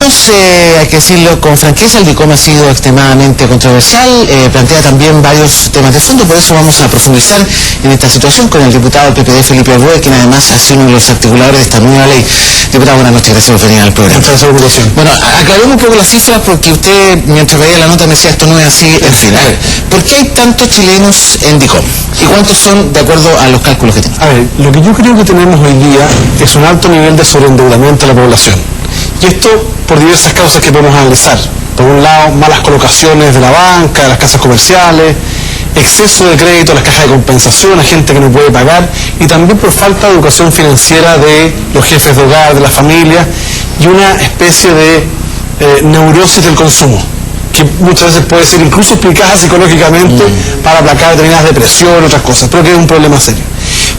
Digamos, hay que decirlo con franqueza, el DICOM ha sido extremadamente controversial, plantea también varios temas de fondo, por eso vamos a profundizar en esta situación con el diputado del PPD, Felipe Arboe, quien además ha sido uno de los articuladores de esta nueva ley. Diputado, buenas noches, gracias por venir al programa. Bueno, aclaremos un poco las cifras porque usted, mientras veía la nota, me decía esto no es así, en fin. A ver, ¿por qué hay tantos chilenos en DICOM? ¿Y cuántos son de acuerdo a los cálculos que tienen? A ver, lo que yo creo que tenemos hoy día es un alto nivel de sobreendeudamiento de la población. Y esto por diversas causas que podemos analizar. Por un lado, malas colocaciones de la banca, de las casas comerciales, exceso de crédito a las cajas de compensación, a gente que no puede pagar, y también por falta de educación financiera de los jefes de hogar, de la familia, y una especie de neurosis del consumo, que muchas veces puede ser incluso explicada psicológicamente para aplacar determinadas depresiones, otras cosas, pero que es un problema serio.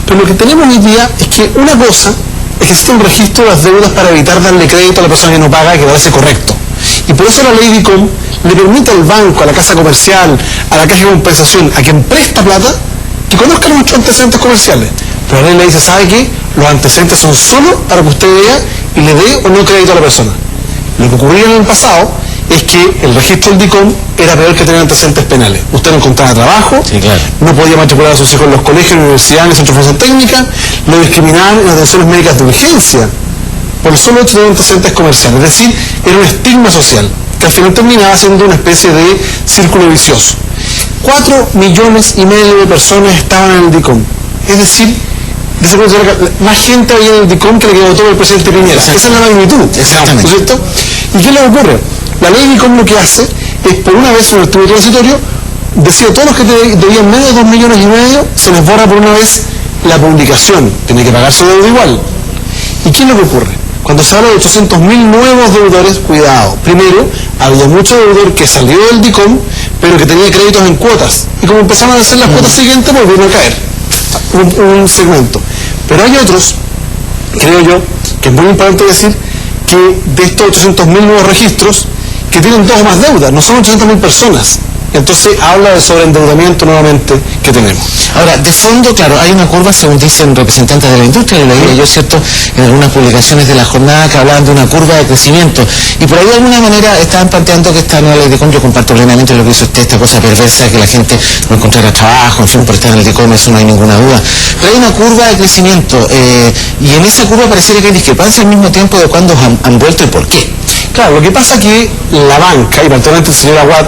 Pero lo que tenemos hoy día es que una cosa es que existe un registro de las deudas para evitar darle crédito a la persona que no paga, que parece correcto. Y por eso la ley DICOM le permite al banco, a la casa comercial, a la caja de compensación, a quien presta plata, que conozca nuestros antecedentes comerciales. Pero la ley le dice, ¿sabe qué? Los antecedentes son solo para que usted vea y le dé o no crédito a la persona. Lo que ocurría en el pasado es que el registro del DICOM era peor que tener antecedentes penales. Usted no encontraba trabajo, sí, claro, no podía matricular a sus hijos en los colegios, universidades, centros de formación técnica, lo discriminaban en atenciones médicas de urgencia por el solo hecho de tener antecedentes comerciales. Es decir, era un estigma social que al final terminaba siendo una especie de círculo vicioso. 4,5 millones de personas estaban en el DICOM. Es decir, más gente había en el DICOM que le que votó el presidente Piñera. Esa es la magnitud. Exactamente. ¿No es cierto? ¿Y qué le ocurre? La ley DICOM lo que hace es, por una vez en el tribunal transitorio, decir a todos los que debían menos de 2,5 millones, se les borra por una vez la publicación. Tiene que pagar su deuda igual. ¿Y qué es lo que ocurre? Cuando se habla de 800.000 nuevos deudores, cuidado. Primero, había mucho deudor que salió del DICOM, pero que tenía créditos en cuotas. Y como empezaron a hacer las cuotas siguientes, volvieron a caer. Un segmento. Pero hay otros, creo yo, que es muy importante decir, que de estos 800.000 nuevos registros, que tienen 2 o más deudas, no son 800.000 personas. Entonces habla de sobreendeudamiento nuevamente que tenemos. Ahora, de fondo, claro, hay una curva, según dicen representantes de la industria, lo leí yo, ¿cierto?, en algunas publicaciones de la jornada que hablaban de una curva de crecimiento. Y por ahí de alguna manera estaban planteando que esta nueva ley de DICOM, yo comparto plenamente lo que hizo usted, esta cosa perversa, que la gente no encontrara trabajo, en fin, por estar en el DICOM, eso no hay ninguna duda. Pero hay una curva de crecimiento, y en esa curva pareciera que hay discrepancia al mismo tiempo de cuándo han vuelto y por qué. Claro, lo que pasa es que la banca, y particularmente el señor Aguad,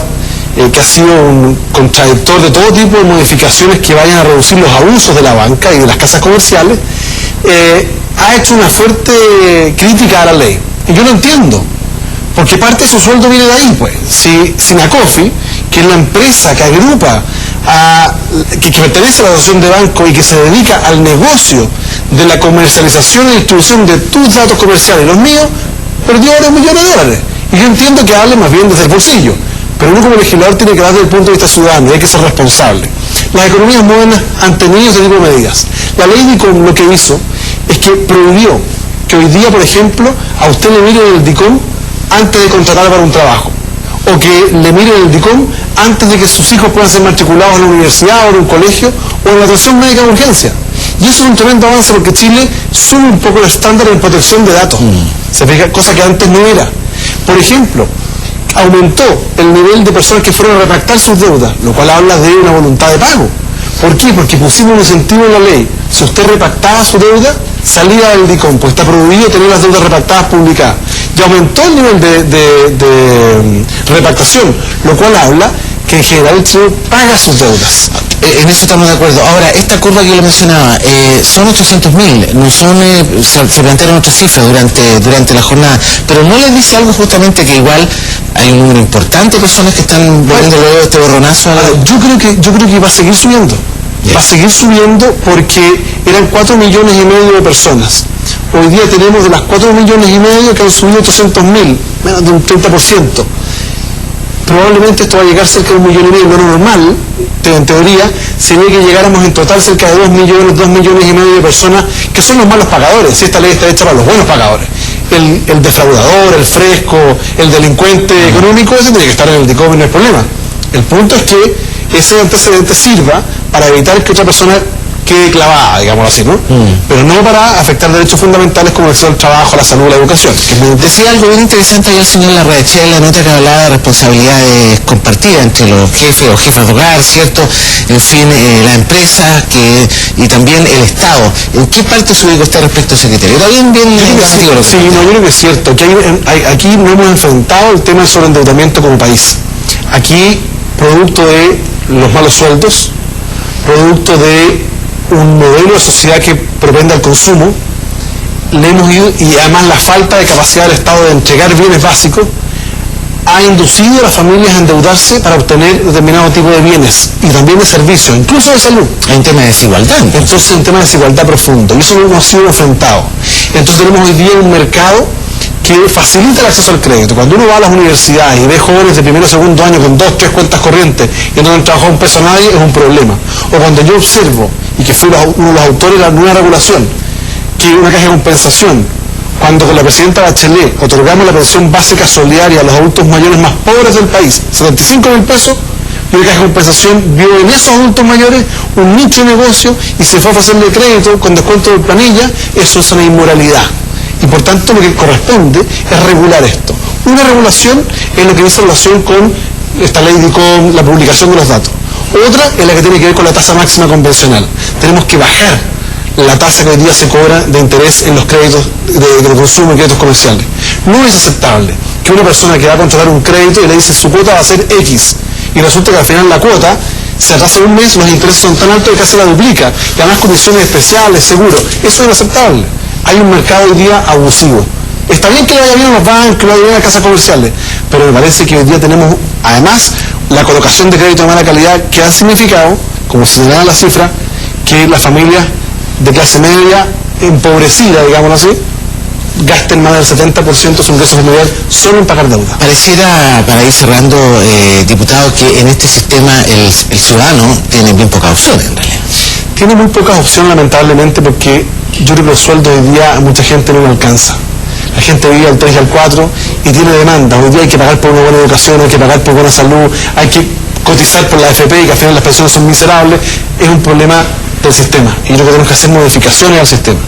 que ha sido un contradictor de todo tipo de modificaciones que vayan a reducir los abusos de la banca y de las casas comerciales, ha hecho una fuerte crítica a la ley. Y yo lo entiendo, porque parte de su sueldo viene de ahí, pues. Si Sinacofi, que es la empresa que agrupa, que pertenece a la asociación de bancos y que se dedica al negocio de la comercialización y distribución de tus datos comerciales y los míos, perdió varios millones de dólares. Y yo entiendo que hable más bien desde el bolsillo. Pero uno como legislador tiene que hablar desde el punto de vista ciudadano y hay que ser responsable. Las economías modernas han tenido ese tipo de medidas. La ley DICOM lo que hizo es que prohibió que hoy día, por ejemplo, a usted le miren el DICOM antes de contratar para un trabajo, o que le miren el DICOM antes de que sus hijos puedan ser matriculados en la universidad o en un colegio o en la atención médica de urgencia. Y eso es un tremendo avance porque Chile sube un poco el estándar en protección de datos. Se fija, cosa que antes no era. Por ejemplo, aumentó el nivel de personas que fueron a retractar sus deudas, lo cual habla de una voluntad de pago. ¿Por qué? Porque pusimos un incentivo en la ley. Si usted retractaba su deuda, salía del DICOM, pues está prohibido tener las deudas retractadas publicadas. Y aumentó el nivel de retractación, lo cual habla que en general el Chile paga sus deudas. En eso estamos de acuerdo. Ahora, esta curva que yo le mencionaba, son 800.000, no son, se plantearon otras cifras durante la jornada, pero ¿no les dice algo justamente que igual hay un número importante de personas que están volviendo luego de este borronazo? Yo creo que va a seguir subiendo. Va a seguir subiendo porque eran 4,5 millones de personas. Hoy día tenemos de las 4,5 millones que han subido 800.000, menos de un 30%. Probablemente esto va a llegar cerca de 1,5 millones. Lo normal, en teoría, sería que llegáramos en total cerca de 2,5 millones de personas que son los malos pagadores. Si esta ley está hecha para los buenos pagadores. El defraudador, el fresco, el delincuente económico, ese tiene que estar en el DICOM y no hay problema. El punto es que ese antecedente sirva para evitar que otra persona quede clavada, digamos así, ¿no? Pero no para afectar derechos fundamentales como el acceso al trabajo, la salud, la educación. Decía algo bien interesante ayer el señor Larraechea en la nota que hablaba de responsabilidades compartidas entre los jefes o jefas de hogar, ¿cierto? En fin, la empresa y también el Estado. ¿En qué parte se ubica usted respecto a ese criterio? Era bien llamativo. Sí, yo creo que es cierto, que aquí no hemos enfrentado el tema del sobreendeudamiento como país. Aquí, producto de los malos sueldos, producto de un modelo de sociedad que propende al consumo, le hemos ido, y además la falta de capacidad del Estado de entregar bienes básicos, ha inducido a las familias a endeudarse para obtener determinado tipo de bienes y también de servicios, incluso de salud. Hay un tema de desigualdad. Entonces, un tema de desigualdad profundo, y eso no hemos sido enfrentado. Entonces tenemos hoy día un mercado que facilita el acceso al crédito. Cuando uno va a las universidades y ve jóvenes de primero o segundo año con 2, 3 cuentas corrientes y no han trabajado un peso a nadie, es un problema. O cuando yo observo, y que fui uno de los autores de la nueva regulación, que una caja de compensación, cuando con la presidenta Bachelet otorgamos la pensión básica solidaria a los adultos mayores más pobres del país, 75.000 pesos, y una caja de compensación vio en esos adultos mayores un nicho de negocio y se fue a ofrecerle crédito con descuento de planilla. Eso es una inmoralidad. Y por tanto lo que corresponde es regular esto. Una regulación es lo que dice relación con esta ley DICOM, la publicación de los datos. Otra es la que tiene que ver con la tasa máxima convencional. Tenemos que bajar la tasa que hoy día se cobra de interés en los créditos de consumo y créditos comerciales. No es aceptable que una persona que va a contratar un crédito y le dice su cuota va a ser X, y resulta que al final la cuota se atrasa un mes, los intereses son tan altos que casi la duplica, y además condiciones especiales, seguro. Eso es inaceptable. Hay un mercado hoy día abusivo. Está bien que le vaya bien a los bancos, que le vaya bien a las casas comerciales, pero me parece que hoy día tenemos, además, la colocación de crédito de mala calidad que ha significado, como señalaba la cifra, que las familias de clase media empobrecida, digámoslo así, gasten más del 70% de su ingreso familiar solo en pagar deuda. Pareciera, para ir cerrando, diputado, que en este sistema el ciudadano tiene bien pocas opciones en realidad. Tiene muy pocas opciones, lamentablemente, porque yo creo que los sueldos hoy día a mucha gente no le alcanza. La gente vive al 3 y al 4 y tiene demanda. Hoy día hay que pagar por una buena educación, hay que pagar por buena salud, hay que cotizar por la AFP, y que al final las pensiones son miserables. Es un problema del sistema, y yo creo que tenemos que hacer modificaciones al sistema.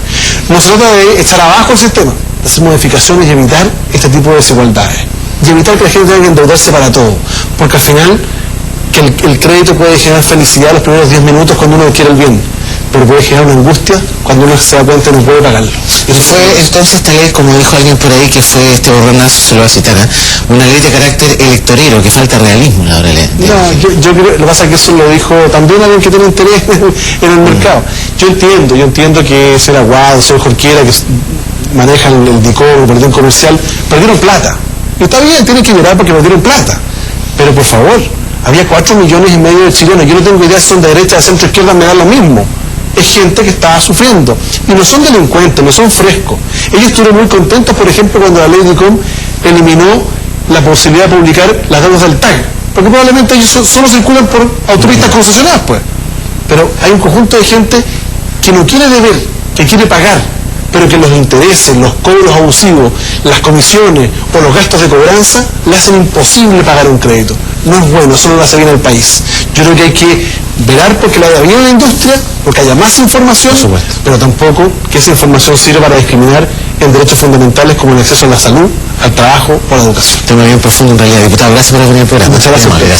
No se trata de echar abajo el sistema, de hacer modificaciones y evitar este tipo de desigualdades, y evitar que la gente tenga que endeudarse para todo, porque al final que el crédito puede generar felicidad los primeros 10 minutos cuando uno quiere el bien, pero puede generar una angustia cuando uno se da cuenta que no puede pagarlo. Eso fue entonces esta ley, como dijo alguien por ahí, que fue este borronazo, se lo va a citar, una ley de carácter electorero, que falta realismo en la hora de... No, yo creo, lo que pasa es que eso lo dijo también alguien que tiene interés en el mercado. Yo entiendo que ser Aguado, ser Jorquera, que manejan el DICOM, el boletín comercial, perdieron plata. Y está bien, tienen que llorar porque perdieron plata. Pero por favor, había 4,5 millones de chilenos. Yo no tengo idea si son de derecha, de centro, izquierda, me da lo mismo. Es gente que estaba sufriendo. Y no son delincuentes, no son frescos. Ellos estuvieron muy contentos, por ejemplo, cuando la ley DICOM eliminó la posibilidad de publicar las deudas del TAG. Porque probablemente ellos solo circulan por autopistas concesionadas, pues. Pero hay un conjunto de gente que no quiere deber, que quiere pagar, pero que los intereses, los cobros abusivos, las comisiones o los gastos de cobranza le hacen imposible pagar un crédito. No es bueno, eso no lo hace bien al país. Yo creo que hay que velar porque le vaya bien a la industria, porque haya más información, pero tampoco que esa información sirva para discriminar en derechos fundamentales como el acceso a la salud, al trabajo o a la educación. Tema bien profundo en realidad, diputado. Gracias por venir al programa. Muchas gracias.